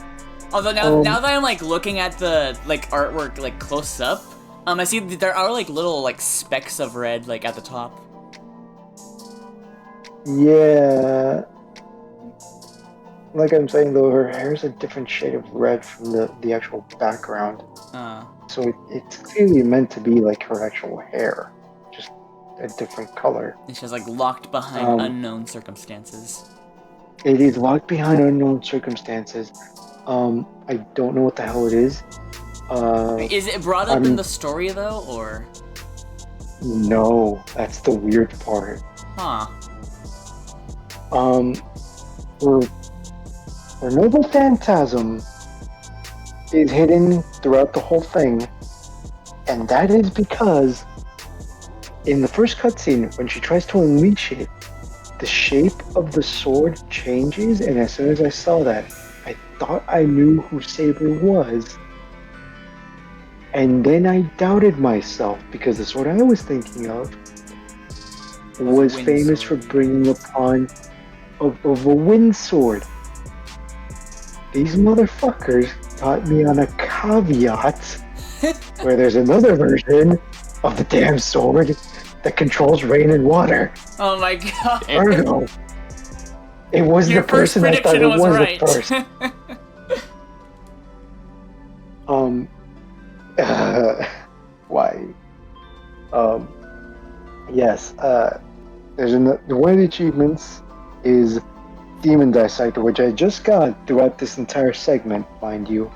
Although now that I'm like looking at the like artwork like close up, I see that there are like little like specks of red like at the top. Yeah. Like I'm saying though, her hair is a different shade of red from the actual background. So it's clearly meant to be like her actual hair, just a different color. And she's like locked behind unknown circumstances. It is locked behind unknown circumstances. I don't know what the hell it is. Is it brought up in the story though, or? No, that's the weird part. Her noble phantasm is hidden throughout the whole thing, and that is because in the first cutscene, when she tries to unleash it, the shape of the sword changes, and as soon as I saw that, I thought I knew who Saber was. And then I doubted myself, because the sword I was thinking of was famous for bringing upon of a wind sword. These motherfuckers caught me on a caveat where there's another version of the damn sword that controls rain and water. Oh my god. Ergo, it was Your the first person I thought it prediction was was right. at first. Why? Yes. There's one of the achievements is Demon Dissector, which I just got throughout this entire segment, mind you.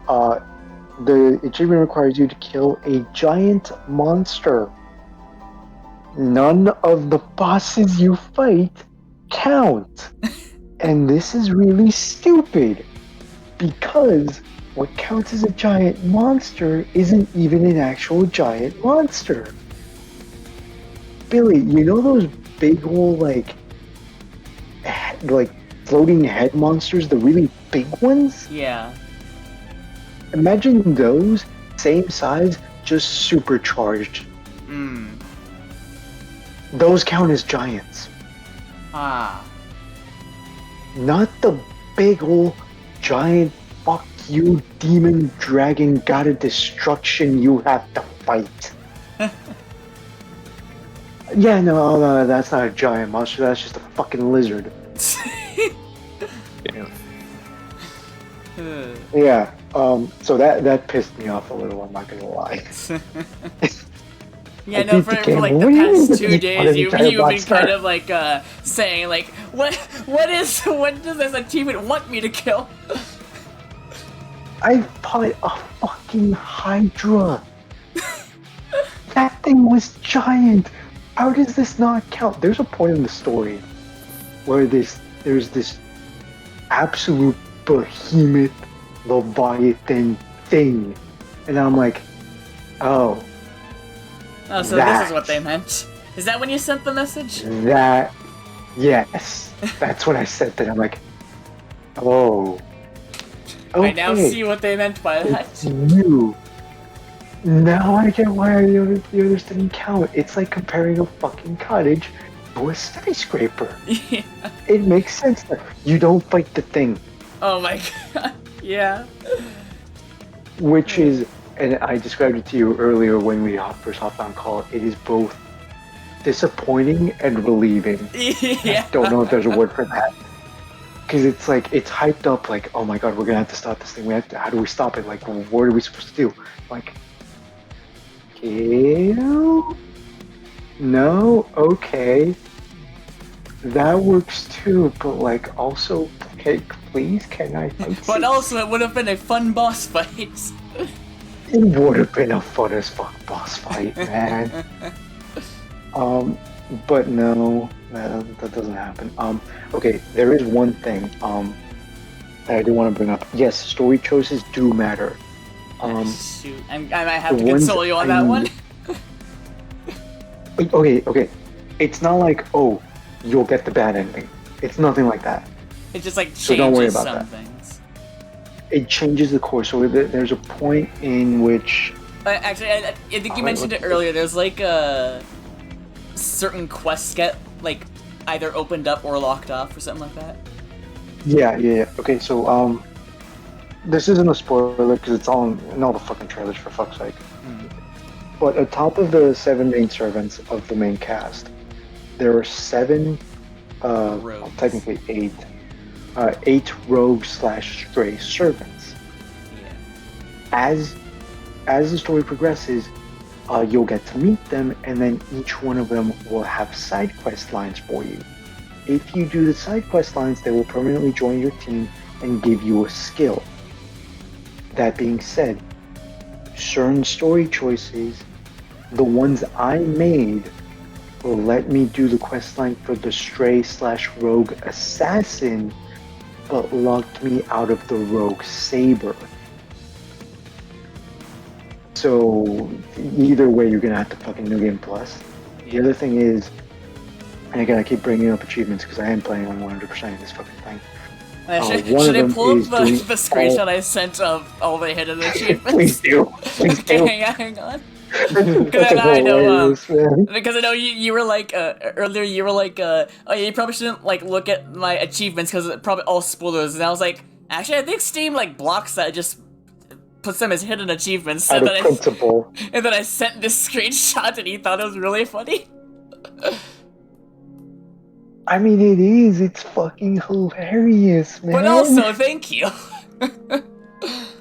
The achievement requires you to kill a giant monster. None of the bosses you fight count. And this is really stupid, because what counts as a giant monster isn't even an actual giant monster. Billy, you know those big old, like floating head monsters, the really big ones? Yeah. Imagine those, same size, just supercharged. Those count as giants. Not the big old giant fuck you demon dragon god of destruction you have to fight. Yeah, no, that's not a giant monster, that's just a fucking lizard. Yeah, so that pissed me off a little, I'm not gonna lie. Yeah, no, for like the past 2 days, you've been kind of like saying like, what does this achievement want me to kill? I fought a fucking Hydra. That thing was giant. How does this not count? There's a point in the story where there's this absolute behemoth Leviathan thing, and I'm like, oh. Oh, so this is what they meant. Is that when you sent the message? Yes. That's when I sent it. I'm like, oh. Okay. I now see what they meant by that. It's you. Now I get why the others didn't count. It's like comparing a fucking cottage to a skyscraper. Yeah. It makes sense that you don't fight the thing. Oh my god. Yeah. Which is, and I described it to you earlier when we first hopped on call, it is both disappointing and relieving. Yeah. I don't know if there's a word for that. Because it's like, it's hyped up like, oh my god, we're gonna have to stop this thing. How do we stop it? Like, what are we supposed to do? Like, kill? No? Okay. That works too, but like, also, okay, please, can I fight? But also, it would have been a fun boss fight. It would have been a fun as fuck boss fight, man. But no, that doesn't happen. Okay, there is one thing, that I do want to bring up. Yes, story choices do matter. Shoot, I might have to console you on that one. Okay. It's not like, oh, you'll get the bad ending. It's nothing like that. It just like changes so don't worry about some that. things. It changes the course. So there's a point in which... Actually, I think you mentioned it earlier. There's like certain quests get like either opened up or locked off or something like that. Yeah. Okay, so this isn't a spoiler because it's all in all the fucking trailers, for fuck's sake. But atop of the 7 main servants of the main cast, there are 7, well, technically 8 rogue/stray servants. Yeah. As the story progresses, you'll get to meet them, and then each one of them will have side quest lines for you. If you do the side quest lines, they will permanently join your team and give you a skill. That being said, certain story choices, the ones I made, will let me do the quest line for the stray/rogue assassin, but locked me out of the rogue saber. So either way, you're gonna have to fucking New Game Plus. The other thing is, and again, I keep bringing up achievements because I am playing on 100% of this fucking thing. Should I pull up the screenshot I sent of all the hidden achievements? Please do. Hang on. Because I know you were like earlier you were like oh yeah, you probably shouldn't like look at my achievements because it's probably all spoilers, and I was like, actually I think Steam like blocks that just puts them as hidden achievements, Out and of principle. then I sent this screenshot, and he thought it was really funny. I mean, it is. It's fucking hilarious, man. But also, thank you.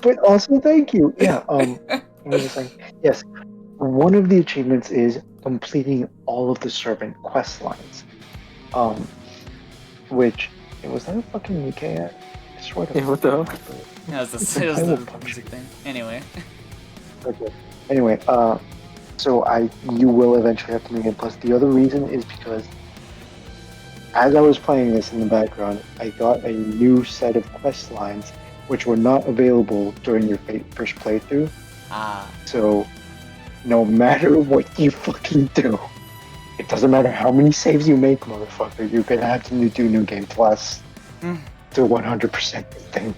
But also, thank you. Yeah. What was I saying? Yes. One of the achievements is completing all of the servant quest lines. Which was that a fucking UK ad? I swear to what the hell? That was the music thing. Anyway. Okay. Anyway, so you will eventually have to make it. Plus, the other reason is because as I was playing this in the background, I got a new set of quest lines which were not available during your first playthrough. So, no matter what you fucking do, it doesn't matter how many saves you make, motherfucker, you're gonna have to do New Game Plus to 100% the thing.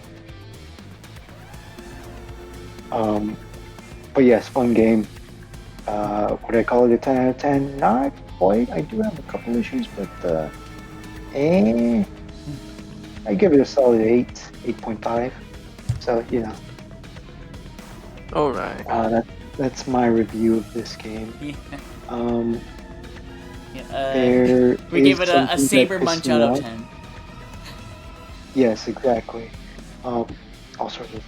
But yes, fun game. Would I call it a 10 out of 10? Not quite. I do have a couple issues, but I give it a solid 8.5. So, you know. Alright. That's my review of this game. We gave it a Saber Munch out of 10. Yes, exactly. All sorts of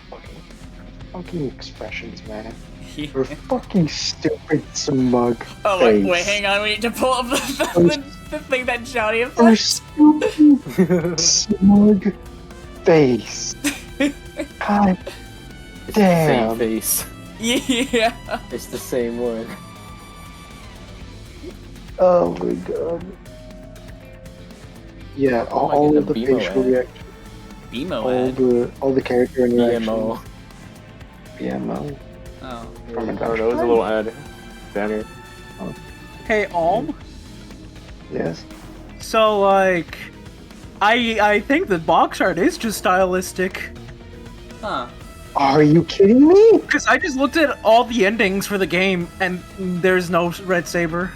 fucking expressions, man. You're fucking stupid, smug. Oh, wait, hang on. We need to pull up the thing that Johnny first. Stupid, smug face. God damn. Same face. Yeah. It's the same one. Oh my god. Yeah, all of the facial reactions. BMO all the character interactions. BMO. Oh. From I don't know, it was a little ad. Banner. Hey, Alm. Yes. So, like, I think the box art is just stylistic. Huh. Are you kidding me? Because I just looked at all the endings for the game, and there's no red saber.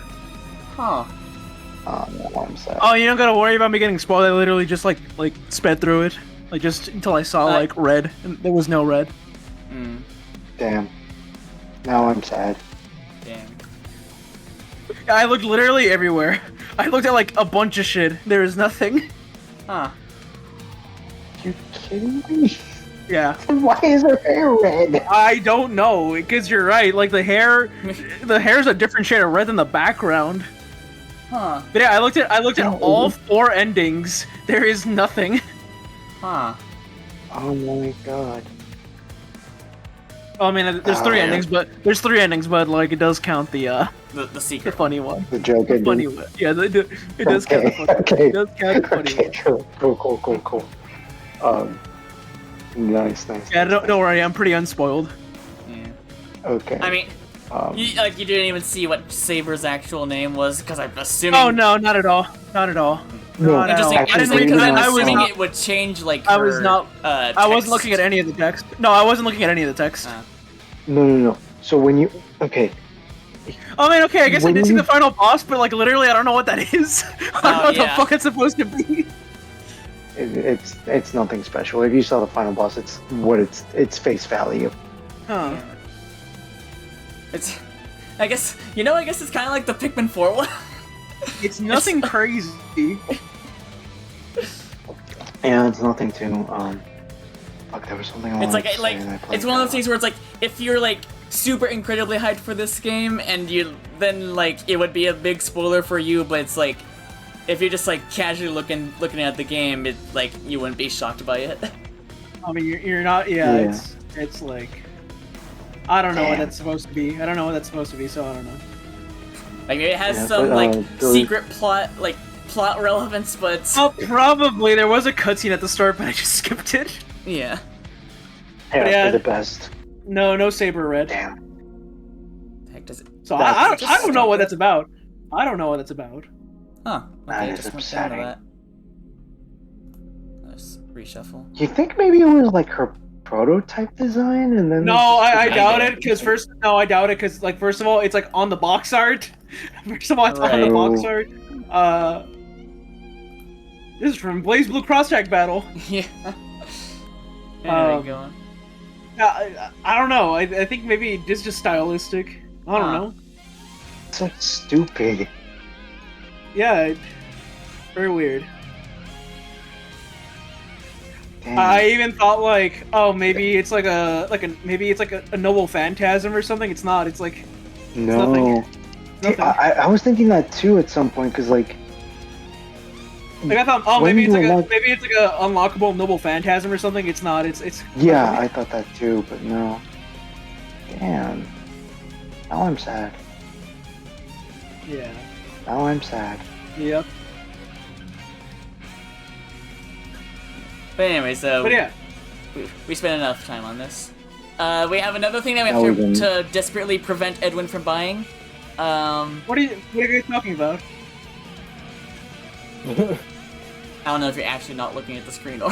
Huh. Oh, no, I'm sad. Oh, you don't gotta worry about me getting spoiled. I literally just like sped through it, like just until I saw like red, and there was no red. Damn. Now I'm sad. Damn. I looked literally everywhere. I looked at like a bunch of shit. There is nothing. Huh. You kidding me? Yeah. Why is her hair red? I don't know, because you're right. Like the hair's a different shade of red than the background. Huh. But yeah, I looked at all 4 endings. There is nothing. Huh. Oh my god. Oh, I mean, there's 3 endings, but like it does count the secret, the funny one. The joke. The funny one. Yeah, it does count the funny. Okay. It does count the funny one. Cool. Nice. Yeah, don't worry, I'm pretty unspoiled. Yeah. Okay. I mean, you didn't even see what Saber's actual name was, because I'm assuming. Oh no, not at all. Not at all. No, interesting. actually, Because I'm I was assuming not- it would change like. I was her, not. I wasn't looking at any of the text. No, I wasn't looking at any of the text. No. So when you I mean, okay, I guess I When did see you- the final boss, but like literally, I don't know what that is. I don't know what the fuck it's supposed to be. it's nothing special. If you saw the final boss, it's it's face value. Huh. Yeah. It's. I guess it's kind of like the Pikmin 4 one. It's nothing crazy. Yeah, it's nothing too. Fuck, there was something. It's like it's one of those things where it's like if you're like super incredibly hyped for this game and then like it would be a big spoiler for you, but it's like if you're just like casually looking at the game, it like you wouldn't be shocked by it. I mean, you're not. Yeah. It's like I don't know what that's supposed to be. I don't know what that's supposed to be, so I don't know. Like maybe it has some secret plot relevance, but probably there was a cutscene at the start, but I just skipped it. Yeah. Yeah, they're the best. No saber red. Damn. The heck does it? So I don't know what that's about. I don't know what that's about. Huh. That Okay, is just went upsetting. down to that. Let's reshuffle. You think maybe it was like her prototype design, and then No, I doubt it. Because first of all, it's like on the box art. First of all, it's on the box art. This is from Blaze Blue Cross Tag Battle. Yeah. There you go. I don't know. I think maybe it's just stylistic. I don't know. So stupid. Yeah, very weird. Damn. I even thought like, oh, maybe it's like a noble phantasm or something. It's not. It's like no. nothing. I was thinking that too at some point because like I thought, oh, maybe it's like unlock... a unlockable noble phantasm or something. It's not. It's. Yeah, I thought that too, but no. Damn. Now I'm sad. Yeah. Now I'm sad. Yep. But anyway, so But yeah, we spent enough time on this. We have another thing that we have to desperately prevent Edwin from buying. what are you guys talking about? I don't know if you're actually not looking at the screen or.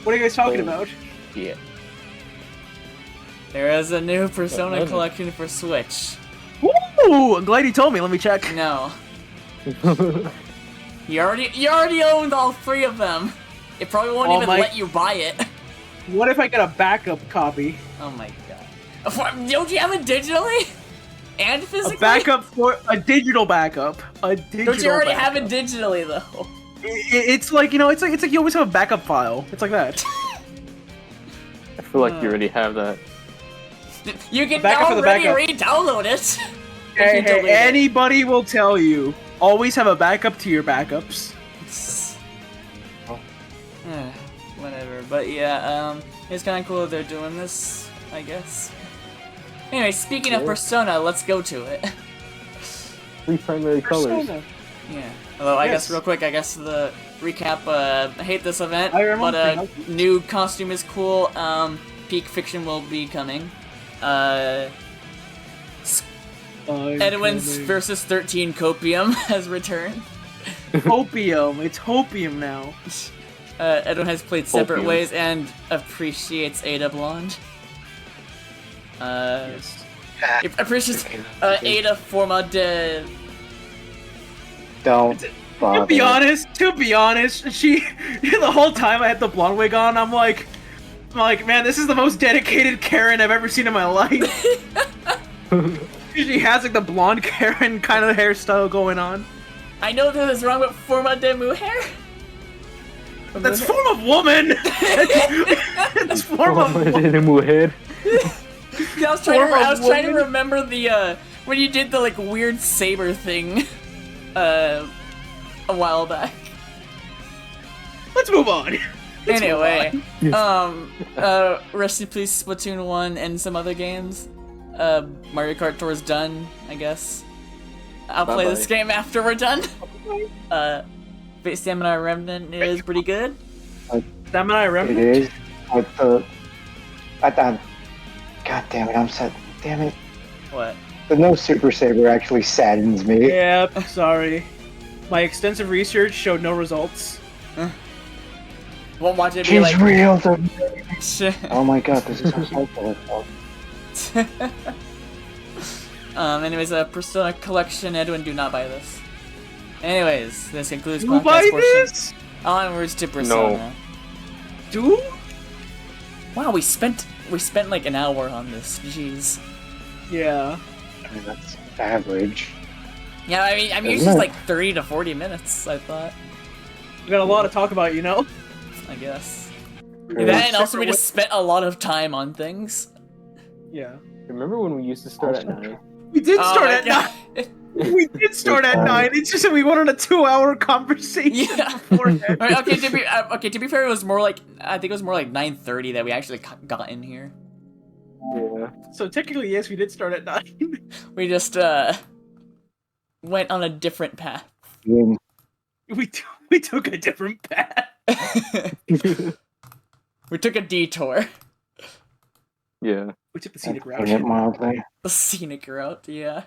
What are you guys talking about? Yeah. There is a new Persona collection for Switch. Ooh, I'm glad you told me. Let me check. No. You already owned all 3 of them. It probably won't even let you buy it. What if I get a backup copy? Oh my god. Don't you have it digitally? And physically? A backup for a digital backup. A digital. Don't you already backup. have it digitally though? It's like, you know, it's like you always have a backup file. It's like that. I feel like you already have that. You can backup already re-download it. Hey, anybody will tell you. Always have a backup to your backups. Whatever, but yeah, it's kind of cool that they're doing this, I guess. Anyway, speaking of Persona, let's go to it. 3 primary colors. Yeah. Although, I guess real quick, the recap, I hate this event, but new costume is cool, Peak Fiction will be coming. Edwin's Versus-XIII copium has returned. Hopium, it's hopium now. Edwin has played separate ways and appreciates Ada Blonde. Appreciates Ada Forma de... Don't bother. To be honest, she the whole time I had the blonde wig on, I'm like, man, this is the most dedicated Karen I've ever seen in my life. She has like the blonde Karen kind of hairstyle going on. I know that is wrong with Forma de Mujer. That's form of woman. That's form of mujer. I was trying to remember the when you did the like weird saber thing a while back. Let's move on. Anyway, rest in peace Splatoon 1 and some other games. Mario Kart Tour is done, I guess. I'll play this game after we're done. Fate Samurai Remnant is pretty good. Samurai Remnant? It is. God damn it, I'm sad. Damn it. What? The no Super Saber actually saddens me. Yep, sorry. My extensive research showed no results. Won't watch it be She's like... real to me. Oh my god, this is so helpful. Anyways, Persona Collection, Edwin, do not buy this. Anyways, this concludes podcast buy this? Onwards to Persona. No. Do? Wow, we spent like an hour on this. Jeez. Yeah. I mean, that's average. Yeah, I mean, usually it's like 30 to 40 minutes, I thought. We got a lot to talk about, you know? I guess. And also we just spent a lot of time on things. Yeah. Remember when we used to start at 9? We did start at 9! We did start at 9, it's just that we went on a 2-hour conversation beforehand. Okay, to be fair, it was more like, I think it was more like 9:30 that we actually got in here. Yeah. So technically, yes, we did start at 9. We just, went on a different path. We took a different path. We took a detour. Yeah. We took the scenic route. The scenic route, yeah.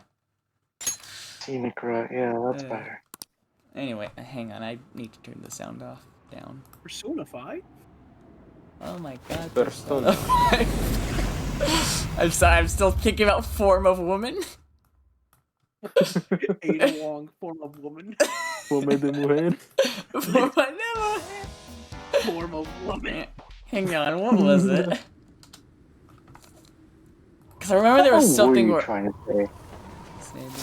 Scenic route, yeah, that's better. Anyway, hang on, I need to turn the sound down. Persona 5? Oh my god, Persona 5. I'm sorry, I'm still thinking about Form of Woman. Ada Wong, Form of Woman. Forma de Mujer. Forma de Mujer. Form of Woman. Hang on, what was it? Because I remember there was something what where... were you trying to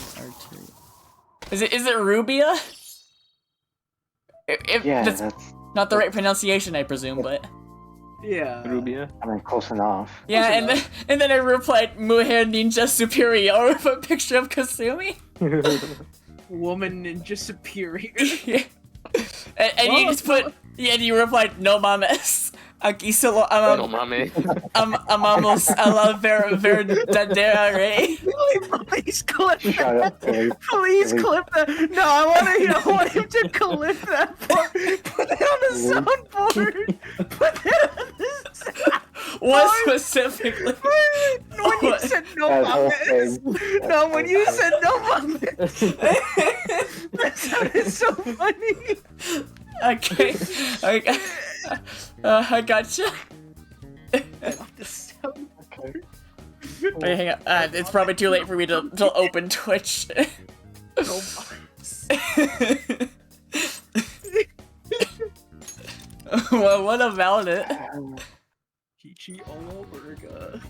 say? Is it Rubia? Yeah, that's not the right pronunciation, I presume, but... Yeah. Rubia. I mean, close enough. Yeah, and then I replied, Mujer Ninja Superior with a picture of Kasumi. Woman Ninja Superior. Yeah. And you just put... Yeah, and you replied, no mames. Aquí solo No mames. amamos a la verdadera rey. Please clip Shut that. up, Billy. Please Billy. clip that. No, I want him to clip that part. Put it on the soundboard. Put it on the soundboard. What specifically? When you said no That whole mames. thing. No, when you said no mames. That sounded so funny. Okay. I gotcha. The sound- Okay. Wait, hang on. It's probably too late for me to open Twitch. No mames. Well, what about it? Peachy all over.